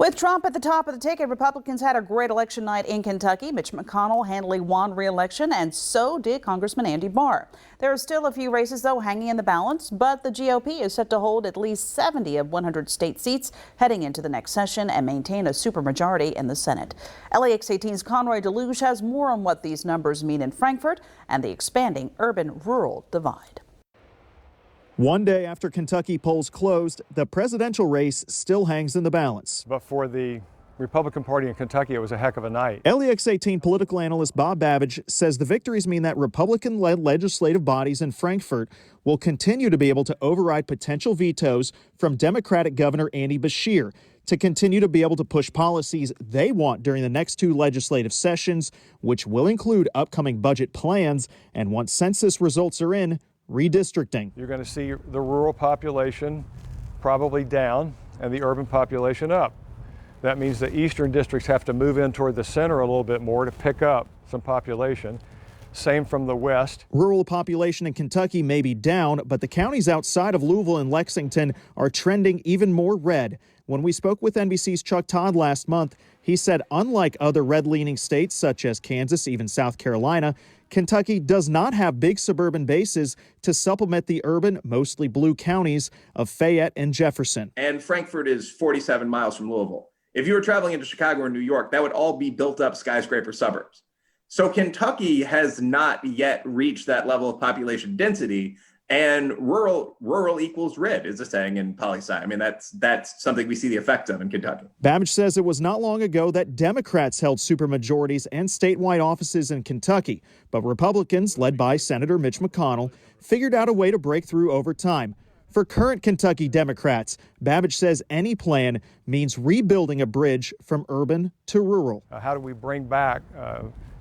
With Trump at the top of the ticket, Republicans had a great election night in Kentucky. Mitch McConnell handily won re-election, and so did Congressman Andy Barr. There are still a few races, though, hanging in the balance, but the GOP is set to hold at least 70 of 100 state seats heading into the next session and maintain a supermajority in the Senate. LAX 18's Conroy DeLuge has more on what these numbers mean in Frankfort and the expanding urban-rural divide. One day after Kentucky polls closed, the presidential race still hangs in the balance. But for the Republican Party in Kentucky, it was a heck of a night. LAX 18 political analyst Bob Babbage says the victories mean that Republican-led legislative bodies in Frankfort will continue to be able to override potential vetoes from Democratic Governor Andy Beshear to continue to be able to push policies they want during the next two legislative sessions, which will include upcoming budget plans and, once census results are in, redistricting. You're going to see the rural population probably down and the urban population up. That means the eastern districts have to move in toward the center a little bit more to pick up some population. Same from the west. Rural population in Kentucky may be down, but the counties outside of Louisville and Lexington are trending even more red. When we spoke with NBC's Chuck Todd last month, he said unlike other red-leaning states such as Kansas, even South Carolina, Kentucky does not have big suburban bases to supplement the urban, mostly blue counties of Fayette and Jefferson. And Frankfort is 47 miles from Louisville. If you were traveling into Chicago or New York, that would all be built-up skyscraper suburbs. So Kentucky has not yet reached that level of population density, and rural equals red is a saying in poli-sci. I mean, that's something we see the effects of in Kentucky. Babbage says it was not long ago that Democrats held supermajorities and statewide offices in Kentucky, but Republicans, led by Senator Mitch McConnell, figured out a way to break through over time. For current Kentucky Democrats, Babbage says any plan means rebuilding a bridge from urban to rural. How do we bring back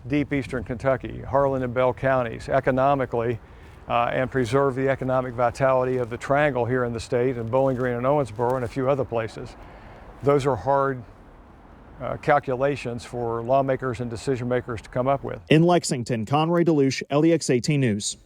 deep eastern Kentucky, Harlan and Bell counties economically and preserve the economic vitality of the triangle here in the state and Bowling Green and Owensboro and a few other places? Those are hard calculations for lawmakers and decision makers to come up with. In Lexington, Conroy DeLuge, LEX 18 News.